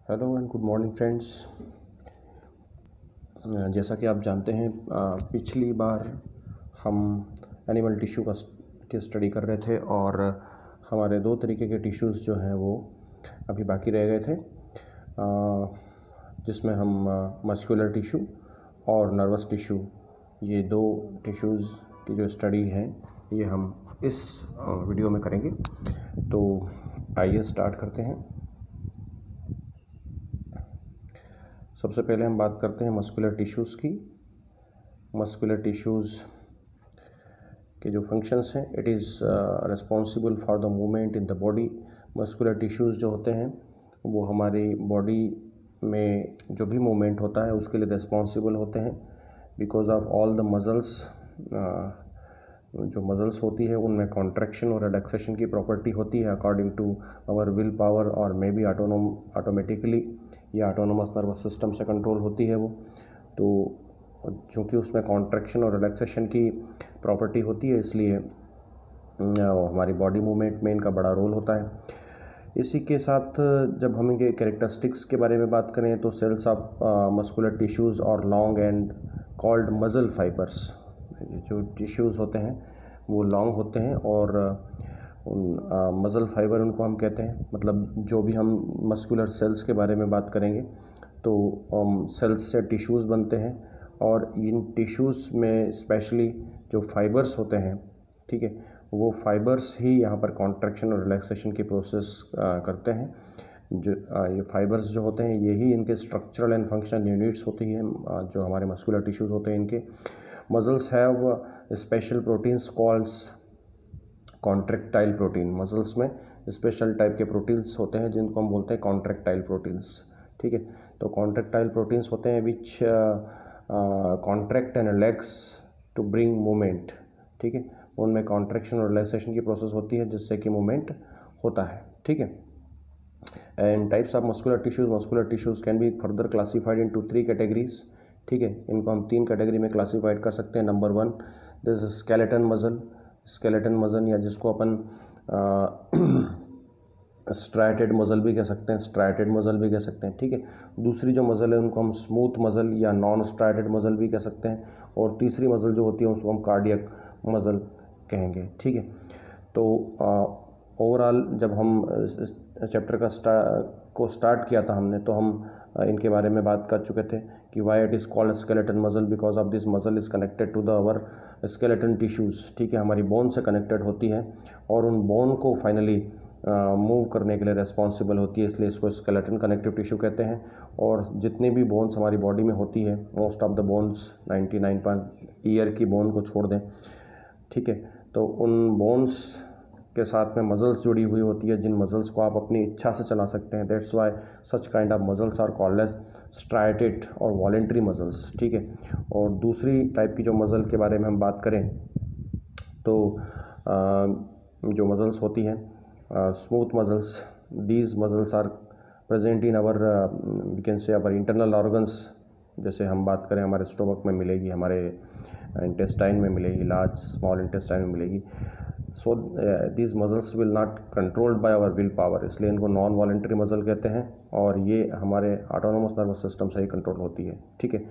Hello and good morning friends. जैसा कि आप जानते हैं पिछली बार हम एनिमल टिश्यू की स्टडी कर रहे थे और हमारे दो तरीके के टिश्यूज़ जो हैं वो अभी बाकी रह गए थे, जिसमें हम मस्कुलर टिश्यू और नर्वस टिश्यू, ये दो टिश्यूज़ की जो स्टडी है ये हम इस वीडियो में करेंगे। तो आइए स्टार्ट करते हैं। सबसे पहले हम बात करते हैं मस्कुलर टिश्यूज़ की। मस्कुलर टिश्यूज़ के जो फंक्शंस हैं, it is responsible for the movement in the body. Muscular tissues जो होते हैं वो हमारी बॉडी में जो भी मूवमेंट होता है उसके लिए रिस्पॉन्सिबल होते हैं, because of all the muscles. जो मसल्स होती है उनमें कॉन्ट्रैक्शन और रिलैक्सेशन की प्रॉपर्टी होती है according to our will power, और मे बी ऑटोमेटिकली या ऑटोनोमस नर्वस सिस्टम से कंट्रोल होती है वो। तो चूँकि उसमें कॉन्ट्रैक्शन और रिलैक्सेशन की प्रॉपर्टी होती है, इसलिए हमारी बॉडी मूवमेंट में इनका बड़ा रोल होता है। इसी के साथ जब हम इनके कैरेक्टरिस्टिक्स के बारे में बात करें तो सेल्स ऑफ मस्कुलर टिश्यूज़ और long and called muscle fibres. जो टिश्यूज़ होते हैं वो लॉन्ग होते हैं और उन मसल फाइबर उनको हम कहते हैं। मतलब जो भी हम मस्कुलर सेल्स के बारे में बात करेंगे तो सेल्स से टिश्यूज़ बनते हैं और इन टिश्यूज़ में स्पेशली जो फाइबर्स होते हैं, ठीक है, वो फाइबर्स ही यहाँ पर कॉन्ट्रैक्शन और रिलैक्सेशन की प्रोसेस करते हैं। जो ये फाइबर्स जो होते हैं यही इनके स्ट्रक्चरल एंड फंक्शनल यूनिट्स होती हैं। जो हमारे मस्कुलर टिश्यूज़ होते हैं इनके muscles have special proteins called contractile protein. Muscles में स्पेशल टाइप के प्रोटीन्स होते हैं जिनको हम बोलते हैं कॉन्ट्रैक्टाइल प्रोटीन्स, ठीक है। तो कॉन्ट्रैक्टाइल प्रोटीन्स होते हैं which contract and relax to bring movement, ठीक है। उनमें कॉन्ट्रैक्शन और रिलैक्सेशन की प्रोसेस होती है जिससे कि मूवमेंट होता है, ठीक है। And types of muscular tissues can be further classified into 3 categories, ठीक है। इनको हम 3 कैटेगरी में क्लासीफाइड कर सकते हैं। नंबर 1 दिस स्केलेटन मसल या जिसको अपन स्ट्राइटेड मसल भी कह सकते हैं, ठीक है। दूसरी जो मसल है उनको हम स्मूथ मसल या नॉन स्ट्राइटेड मसल भी कह सकते हैं, और तीसरी मसल जो होती है उसको हम कार्डियक मसल कहेंगे, ठीक है। तो ओवरऑल जब हम इस चैप्टर को स्टार्ट किया था हमने, तो हम इनके बारे में बात कर चुके थे कि why it is called skeleton muscle, because of this muscle is connected to the our skeleton tissues, ठीक है। हमारी बोन से कनेक्टेड होती है और उन बोन को फाइनली मूव करने के लिए रिस्पॉन्सिबल होती है, इसलिए इसको स्केलेटन कनेक्टिव टिश्यू कहते हैं। और जितनी भी बोन्स हमारी बॉडी में होती है, most of the bones 99 year की बोन को छोड़ दें, ठीक है, तो उन बोन्स के साथ में मसल्स जुड़ी हुई होती है, जिन मसल्स को आप अपनी इच्छा से चला सकते हैं। That's why such kind of muscles are called as striated और वॉलेंट्री मसल्स, ठीक है। और दूसरी टाइप की जो मसल के बारे में हम बात करें तो जो मसल्स होती हैं smooth muscles, these muscles are present in our we can say our internal organs. जैसे हम बात करें हमारे स्टोमक में मिलेगी, हमारे इंटेस्टाइन में मिलेगी, लार्ज स्मॉल इंटेस्टाइन में मिलेगी। So these muscles will not controlled by our will power, इसलिए इनको नॉन वॉलेंट्री मसल कहते हैं और ये हमारे ऑटोनोमस नर्वस सिस्टम से ही कंट्रोल होती है, ठीक है।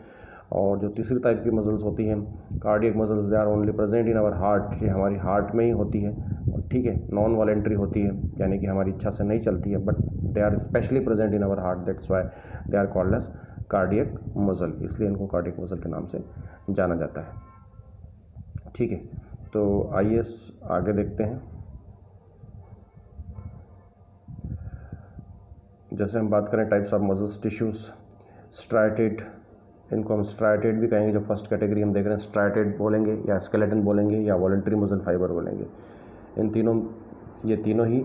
और जो तीसरी टाइप की मसल्स होती हैं cardiac muscles, they are only present in our heart, ये हमारी हार्ट में ही होती है, ठीक है। नॉन वॉलेंट्री होती है, यानी कि हमारी इच्छा से नहीं चलती है, but they are specially present in our heart, that's why they are called as cardiac muscle, इसलिए इनको कार्डियक मसल के नाम से जाना जाता है, ठीक है। तो आइए आगे देखते हैं। जैसे हम बात करें types of muscles tissues, striated, इनको हम स्ट्राइटेड भी कहेंगे। जो फर्स्ट कैटेगरी हम देख रहे हैं स्ट्राइटेड बोलेंगे या स्केलेटन बोलेंगे या वॉलेंट्री मसल फाइबर बोलेंगे। इन तीनों, ये तीनों ही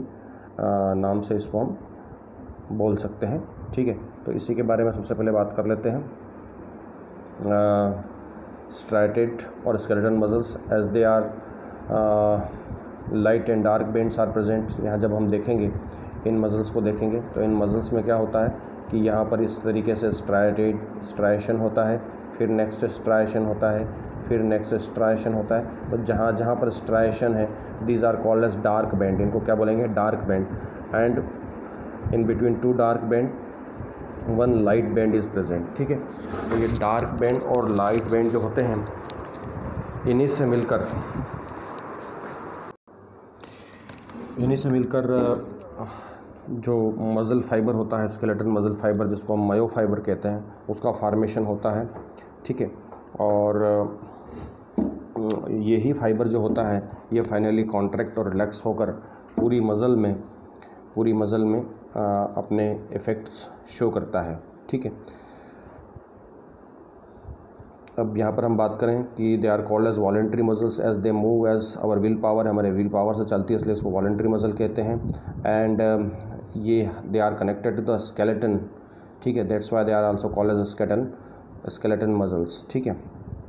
नाम से इसको हम बोल सकते हैं, ठीक है। तो इसी के बारे में सबसे पहले बात कर लेते हैं। स्ट्राइटेड और skeleton muscles as they are light and dark bands are present. यहाँ जब हम देखेंगे इन मसल्स को देखेंगे तो इन मसल्स में क्या होता है कि यहाँ पर इस तरीके से स्ट्राइएशन होता है, फिर नेक्स्ट स्ट्राइएशन होता है, फिर नेक्स्ट स्ट्राइएशन होता है। तो जहाँ जहाँ पर स्ट्राइएशन है these are called as dark band, इनको क्या बोलेंगे, dark band. And in between two dark band one light band is present. ठीक है, तो ये डार्क बैंड और लाइट बैंड जो होते हैं इन्हीं से मिलकर जो मसल फाइबर होता है, स्केलेटन मसल फाइबर जिसको हम मायो फाइबर कहते हैं, उसका फार्मेशन होता है। ठीक है, और यही फाइबर जो होता है ये फाइनली कॉन्ट्रैक्ट और रिलैक्स होकर पूरी मसल में अपने इफ़ेक्ट्स शो करता है। ठीक है, अब यहाँ पर हम बात करें कि they are called as voluntary muscles as they move as our will power, हमारे विल पावर से चलती है इसलिए इसको वॉलेंट्री मसल कहते हैं। एंड ये they are connected to the skeleton. ठीक है, that's why they are also called as skeleton muscles. ठीक है,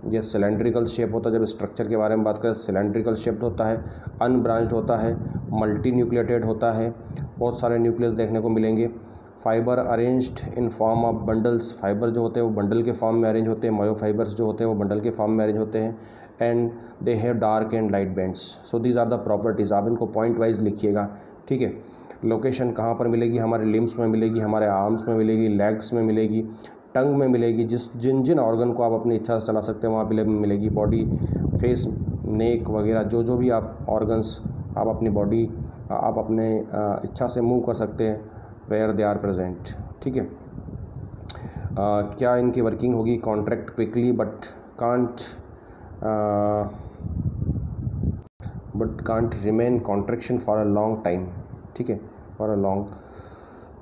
ये सिलेंड्रिकल शेप होता है। जब स्ट्रक्चर के बारे में बात करें, सिलेंड्रिकल शेप्ड होता है, अनब्रांच्ड होता है, मल्टी न्यूक्लिएटेड होता है, बहुत सारे न्यूक्लियस देखने को मिलेंगे। Fibre arranged in form of bundles, fibre जो होते हैं वो बंडल के फॉर्म में अरेंज होते हैं। मायो फाइबर्स जो होते हैं वो बंडल के फॉर्म में अरेंज होते हैं। And they have dark and light bands. So these are the properties. आप इनको पॉइंट वाइज लिखिएगा। ठीक है, लोकेशन कहाँ पर मिलेगी, हमारे लिम्स में मिलेगी, हमारे आर्म्स में मिलेगी, लेग्स में मिलेगी, टंग में मिलेगी। जिन ऑर्गन को आप अपनी इच्छा से चला सकते हैं वहाँ पे मिलेगी। बॉडी, फेस, नेक वगैरह जो भी आप ऑर्गन्स आप अपनी बॉडी आप अपने इच्छा से मूव कर सकते हैं, वेयर दे आर प्रेजेंट। ठीक है, क्या इनकी वर्किंग होगी, contract quickly but can't remain contraction for a long time. ठीक है, फॉर अ लॉन्ग,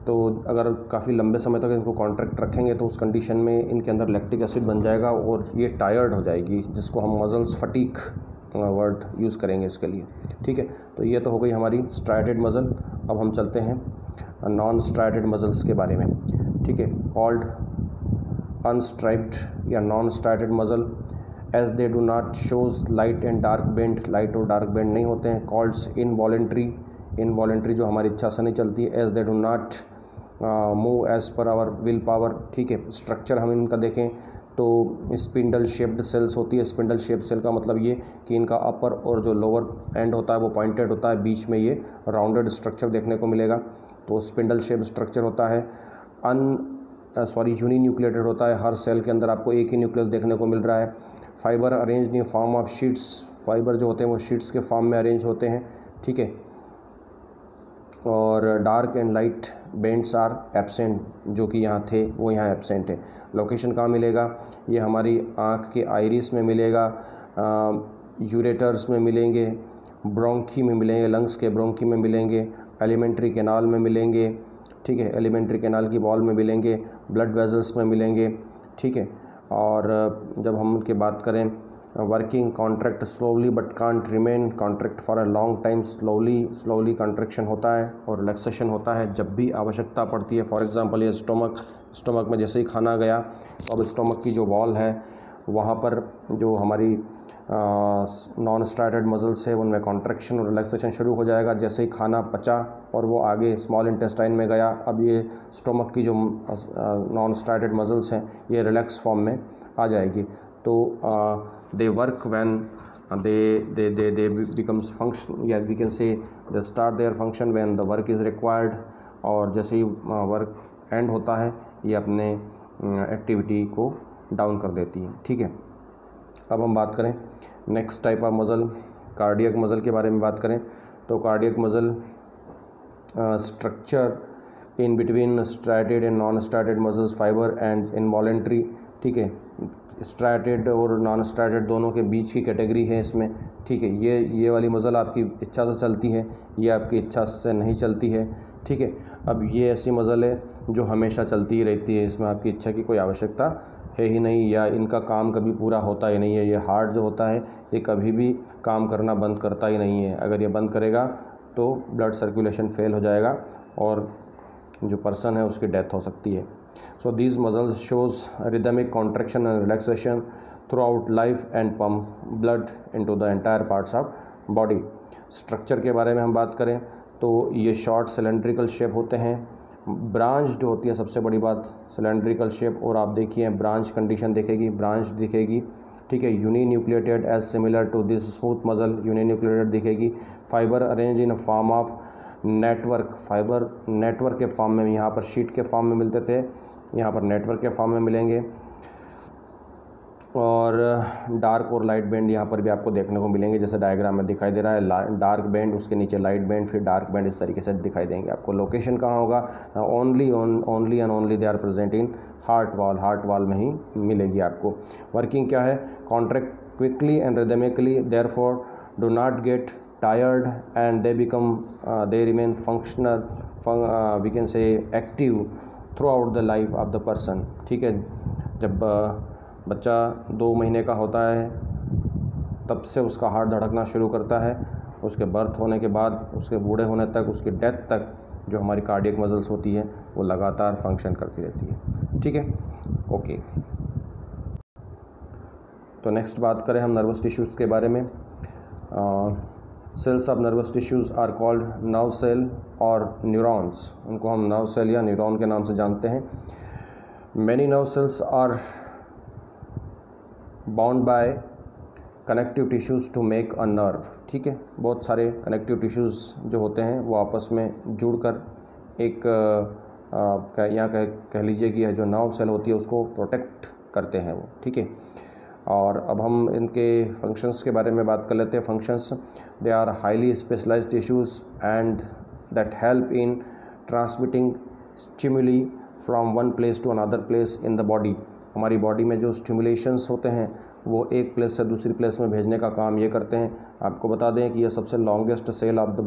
तो अगर काफ़ी लंबे समय तक इनको कॉन्ट्रैक्ट रखेंगे तो उस कंडीशन में इनके अंदर लैक्टिक एसिड बन जाएगा और ये टायर्ड हो जाएगी, जिसको हम मसल्स फटीक वर्ड यूज़ करेंगे इसके लिए। ठीक है, तो ये तो हो गई हमारी स्ट्राइटेड मसल। अब हम चलते हैं नॉन स्ट्राइटेड मसल्स के बारे में। ठीक है, कॉल्ड अनस्ट्राइप्ड या non striated muscle as they do not shows light and dark band, light और डार्क बैंड नहीं होते हैं। कॉल्ड इनवॉलेंट्री जो हमारी इच्छा से नहीं चलती है। As they do not move as per our will power. ठीक है, स्ट्रक्चर हम इनका देखें तो स्पिंडल शेप्ड सेल्स होती है। स्पिंडल शेप्ड सेल का मतलब ये कि इनका अपर और जो लोअर एंड होता है वो पॉइंटेड होता है, बीच में ये राउंडेड स्ट्रक्चर देखने को मिलेगा, तो स्पिंडल शेप्ड स्ट्रक्चर होता है। यूनी न्यूक्लिएटेड होता है, हर सेल के अंदर आपको एक ही न्यूक्लियस देखने को मिल रहा है। Fibre arranged in form of sheets, fibre जो होते हैं वो शीट्स के फॉर्म में अरेंज होते हैं। ठीक है, और dark and light bands are absent, जो कि यहाँ थे वो यहाँ एब्सेंट है। लोकेशन कहाँ मिलेगा, ये हमारी आँख के आइरिस में मिलेगा, यूरेटर्स में मिलेंगे, ब्रोंकी में मिलेंगे, लंग्स के ब्रोंकी में मिलेंगे, एलिमेंट्री कैनाल में मिलेंगे। ठीक है, एलिमेंट्री कैनाल की वॉल में मिलेंगे, ब्लड वेजल्स में मिलेंगे। ठीक है, और जब हम उनकी बात करें, working contract slowly but can't remain contract for a long time. Slowly contraction होता है और रिलैक्सेशन होता है जब भी आवश्यकता पड़ती है। फॉर एग्जांपल ये स्टोमक में जैसे ही खाना गया तो अब स्टोमक की जो वॉल है वहाँ पर जो हमारी नॉन स्ट्राइटेड मसल्स है उनमें कॉन्ट्रैक्शन और रिलैक्सेशन शुरू हो जाएगा जैसे ही खाना पचा और वो आगे स्मॉल इंटेस्टाइन में गया। अब ये स्टोमक की जो नॉन स्ट्राइटेड मसल्स हैं ये रिलैक्स फॉर्म में आ जाएगी। तो they work when they becomes function, yeah we can say they start their function when the work is required, और जैसे ही वर्क एंड होता है ये अपने एक्टिविटी को डाउन कर देती है। ठीक है, अब हम बात करें next type of muscle, cardiac muscle के बारे में बात करें तो cardiac muscle structure in between striated and non striated muscles, fibre and involuntary. ठीक है, स्ट्राइटेड और नॉन स्ट्राइटेड दोनों के बीच की कैटेगरी है इसमें। ठीक है, ये वाली मसल आपकी इच्छा से चलती है, ये आपकी इच्छा से नहीं चलती है। ठीक है, अब ये ऐसी मसल है जो हमेशा चलती ही रहती है, इसमें आपकी इच्छा की कोई आवश्यकता है ही नहीं या इनका काम कभी पूरा होता ही नहीं है। ये हार्ट जो होता है ये कभी भी काम करना बंद करता ही नहीं है। अगर ये बंद करेगा तो ब्लड सर्कुलेशन फेल हो जाएगा और जो पर्सन है उसकी डेथ हो सकती है। So these muscles shows rhythmic contraction and relaxation throughout life and pump blood into the entire parts of body। Structure के बारे में हम बात करें तो ये शॉर्ट सिलेंड्रिकल शेप होते हैं, ब्रांच्ड होती है, सबसे बड़ी बात सिलेंड्रिकल शेप। और आप देखिए ब्रांच कंडीशन देखेगी, ब्रांच दिखेगी। ठीक है, uninucleated as similar to this smooth muscle, uninucleated दिखेगी। Fibre arrange in form of network, fibre network के फॉर्म में यहाँ पर शीट के फॉर्म में मिलते थे, यहाँ पर नेटवर्क के फॉर्म में मिलेंगे, और डार्क और लाइट बैंड यहाँ पर भी आपको देखने को मिलेंगे, जैसे डायग्राम में दिखाई दे रहा है। डार्क बैंड, उसके नीचे लाइट बैंड, फिर डार्क बैंड, इस तरीके से दिखाई देंगे आपको। लोकेशन कहाँ होगा? Only and only they are present in heart wall में ही मिलेगी आपको। वर्किंग क्या है? Contract quickly and rhythmically, therefore do not get tired and they remain functional, we can say active throughout the life of the person। ठीक है, जब बच्चा 2 महीने का होता है तब से उसका हार्ट धड़कना शुरू करता है, उसके बर्थ होने के बाद उसके बूढ़े होने तक, उसकी डेथ तक जो हमारी कार्डियक मसल्स होती है वो लगातार फंक्शन करती रहती है। ठीक है, ओके। तो नेक्स्ट बात करें हम नर्वस टिश्यूज़ के बारे में। Cells of nervous tissues are called nerve cell और न्यूरॉन्स। उनको हम नर्व सेल या न्यूरॉन के नाम से जानते हैं। Many nerve cells are bound by connective tissues to make a nerve. ठीक है, बहुत सारे कनेक्टिव टिश्यूज़ जो होते हैं वो आपस में जुड़कर एक यहाँ कह लीजिए कि जो नर्व सेल होती है उसको प्रोटेक्ट करते हैं वो। ठीक है, और अब हम इनके फंक्शंस के बारे में बात कर लेते हैं। Functions, they are highly specialised tissues and that help in transmitting stimuli from one place to another place in the body. हमारी बॉडी में जो स्टिमुलेशंस होते हैं वो एक प्लेस से दूसरी प्लेस में भेजने का काम ये करते हैं। आपको बता दें कि ये सबसे longest cell of the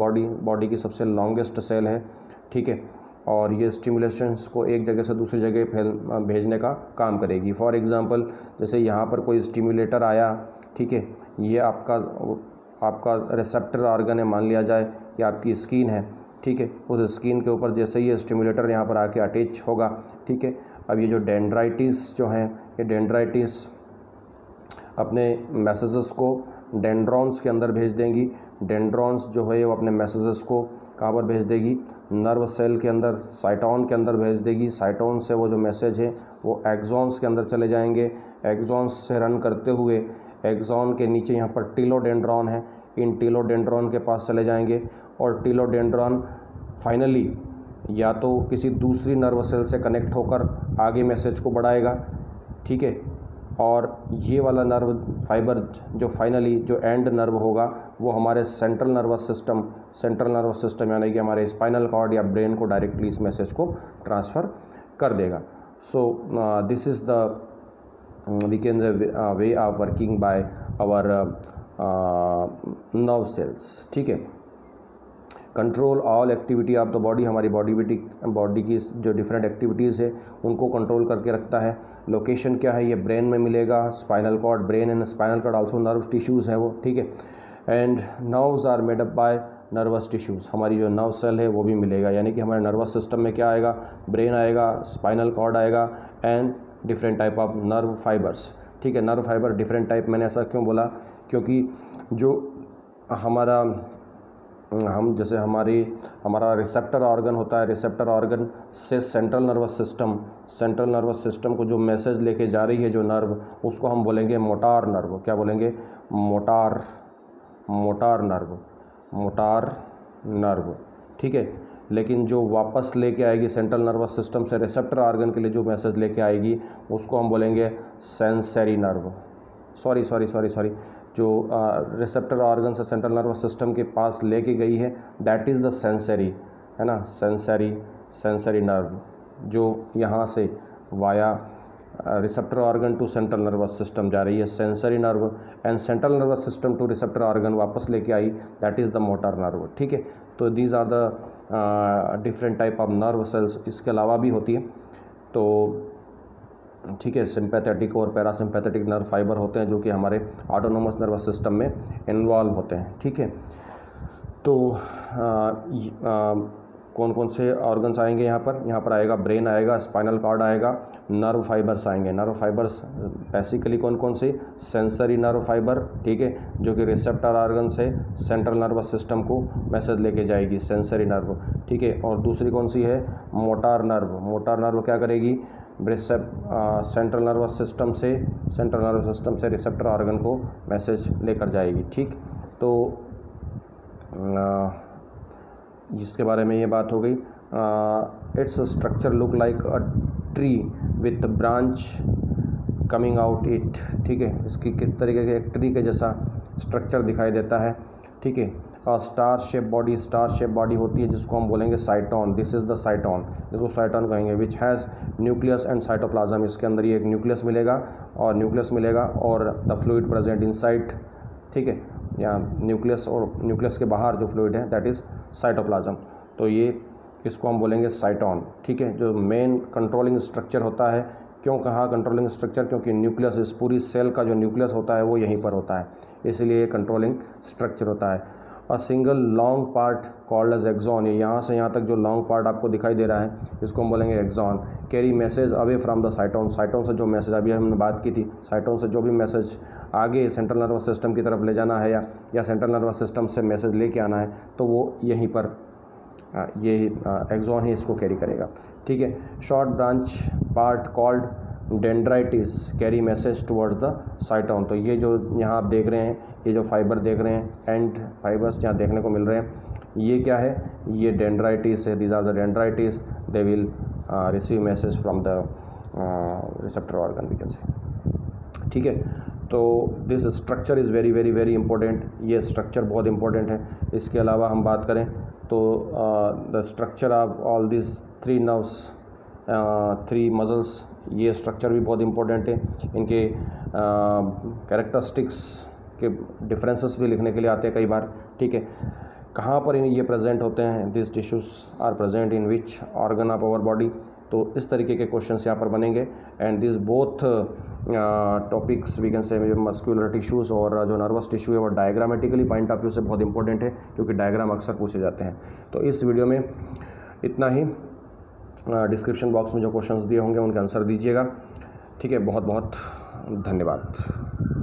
body की सबसे लॉन्गेस्ट सेल है। ठीक है, और ये स्टिमुलेशंस को एक जगह से दूसरी जगह भेजने का काम करेगी। फॉर एग्ज़ाम्पल, जैसे यहाँ पर कोई स्टिमुलेटर आया, ठीक है, ये आपका रिसेप्टर ऑर्गन है, मान लिया जाए कि आपकी स्किन है। ठीक है, उस स्किन के ऊपर जैसे ही ये स्टिमुलेटर यहाँ पर आके अटैच होगा, ठीक है, अब ये जो डेंड्राइटिस जो हैं, ये डेंड्राइटिस अपने मैसेजेस को डेंड्रॉन्स के अंदर भेज देंगी। डेंड्रॉन्स जो है वो अपने मैसेजेस को कहाँ पर भेज देगी? नर्व सेल के अंदर, साइटोन के अंदर भेज देगी। साइटोन से वो जो मैसेज है वो एक्सॉन्स के अंदर चले जाएंगे। एक्सॉन्स से रन करते हुए एक्सॉन के नीचे यहाँ पर टीलोडेंड्रॉन है, इन टीलोडेंड्रॉन के पास चले जाएंगे, और टीलोडेंड्रॉन फाइनली या तो किसी दूसरी नर्व सेल से कनेक्ट होकर आगे मैसेज को बढ़ाएगा। ठीक है, और ये वाला नर्व फाइबर जो फाइनली जो एंड नर्व होगा वो हमारे सेंट्रल नर्वस सिस्टम यानी कि हमारे स्पाइनल कॉर्ड या ब्रेन को डायरेक्टली इस मैसेज को ट्रांसफ़र कर देगा। So this is the we can way of working by our nerve cells. ठीक है, control all activity of the body, हमारी बॉडी की जो डिफरेंट एक्टिविटीज़ है उनको कंट्रोल करके रखता है। लोकेशन क्या है? ये ब्रेन में मिलेगा। Spinal cord, brain and spinal cord also nerve tissues हैं वो। ठीक है, and nerves are made up by nervous tissues. हमारी जो नर्व सेल है वो भी मिलेगा, यानी कि हमारे नर्वस सिस्टम में क्या आएगा? ब्रेन आएगा, स्पाइनल कॉर्ड आएगा and different type of nerve fibres. ठीक है, नर्व फाइबर डिफरेंट टाइप, मैंने ऐसा क्यों बोला? क्योंकि जो हमारा रिसेप्टर ऑर्गन होता है, रिसेप्टर ऑर्गन से सेंट्रल नर्वस सिस्टम को जो मैसेज लेके जा रही है जो नर्व, उसको हम बोलेंगे मोटार नर्व। क्या बोलेंगे? Motor nerve. ठीक है, लेकिन जो वापस लेके आएगी सेंट्रल नर्वस सिस्टम से रिसेप्टर ऑर्गन के लिए जो मैसेज लेके आएगी उसको हम बोलेंगे सेंसरी नर्व। सॉरी जो रिसेप्टर ऑर्गन से सेंट्रल नर्वस सिस्टम के पास लेके गई है दैट इज़ द सेंसरी, है ना, सेंसरी नर्व, जो यहाँ से via receptor organ to central nervous system जा रही है, sensory nerve, and central nervous system to receptor organ वापस लेके आई, that is the motor nerve. ठीक है, तो these are the different type of nerve cells. इसके अलावा भी होती है, तो ठीक है, सिंपैथेटिक और पैरासिम्पैथेटिक नर्व फाइबर होते हैं जो कि हमारे ऑटोनोमस नर्वस सिस्टम में इन्वॉल्व होते हैं। ठीक है, तो कौन कौन से ऑर्गन्स आएंगे यहाँ पर आएगा ब्रेन आएगा, स्पाइनल कॉर्ड आएगा, नर्व फाइबर्स आएंगे। नर्व फाइबर्स बेसिकली कौन कौन से? सेंसरी नर्व फाइबर, ठीक है, जो कि रिसेप्टर ऑर्गन से सेंट्रल नर्वस सिस्टम को मैसेज लेके जाएगी, सेंसरी नर्व। ठीक है, और दूसरी कौन सी है? मोटार नर्व क्या करेगी? सेंट्रल नर्वस सिस्टम से रिसेप्टर ऑर्गन को मैसेज लेकर जाएगी। ठीक, तो जिसके बारे में ये बात हो गई। Its structure look like a tree with branch coming out it, ठीक है, इसकी किस तरीके के एक ट्री के जैसा स्ट्रक्चर दिखाई देता है, ठीक है। और स्टार शेप बॉडी होती है जिसको हम बोलेंगे साइटोन, दिस इज़ द साइटोन, जिसको साइटोन कहेंगे, which has nucleus and cytoplasm, इसके अंदर ये एक न्यूक्लियस मिलेगा और द फ्लूइड प्रेजेंट इनसाइड, ठीक है, या न्यूक्लियस और न्यूक्लियस के बाहर जो फ्लूइड है दैट इज़ साइटोप्लाज्म। तो ये इसको हम बोलेंगे साइटोन, ठीक है, जो मेन कंट्रोलिंग स्ट्रक्चर होता है। क्यों कहा कंट्रोलिंग स्ट्रक्चर? क्योंकि न्यूक्लियस, इस पूरी सेल का जो न्यूक्लियस होता है वो यहीं पर होता है, इसलिए ये कंट्रोलिंग स्ट्रक्चर होता है। A single long part called as axon, ये यहाँ से यहाँ तक जो लॉन्ग पार्ट आपको दिखाई दे रहा है इसको हम बोलेंगे axon. Carry message away from the cyton, cyton से जो मैसेज, अभी हमने बात की थी, साइटोन से जो भी मैसेज आगे सेंट्रल नर्वस सिस्टम की तरफ ले जाना है या सेंट्रल नर्वस सिस्टम से मैसेज लेके आना है तो वो यहीं पर ये एक्सॉन ही इसको कैरी करेगा, ठीक है। Short branch part called dendrites carry message towards the cyton, तो ये जो यहाँ आप देख रहे हैं, ये जो फाइबर देख रहे हैं, एंड फाइबर्स यहाँ देखने को मिल रहे हैं, ये क्या है? ये डेंड्राइटिस है, these are the dendrites, they will receive message from the receptor organ, we can say, ठीक है। तो this structure is very very very important, ये स्ट्रक्चर बहुत इंपॉर्टेंट है। इसके अलावा हम बात करें तो the structure of all this 3 nerves, 3 muscles, ये स्ट्रक्चर भी बहुत इंपॉर्टेंट है। इनके कैरेक्टरिस्टिक्स के डिफरेंसेस भी लिखने के लिए आते हैं कई बार, ठीक है। कहाँ पर ये प्रेजेंट होते हैं? This tissues are present in which organ of our body, तो इस तरीके के क्वेश्चंस यहाँ पर बनेंगे। And this both topics we can say, muscular tissues और जो नर्वस टिश्यू है वो डायग्रामेटिकली पॉइंट ऑफ व्यू से बहुत इंपॉर्टेंट है, क्योंकि डायग्राम अक्सर पूछे जाते हैं। तो इस वीडियो में इतना ही। डिस्क्रिप्शन बॉक्स में जो क्वेश्चंस दिए होंगे उनके आंसर दीजिएगा, ठीक है। बहुत बहुत धन्यवाद।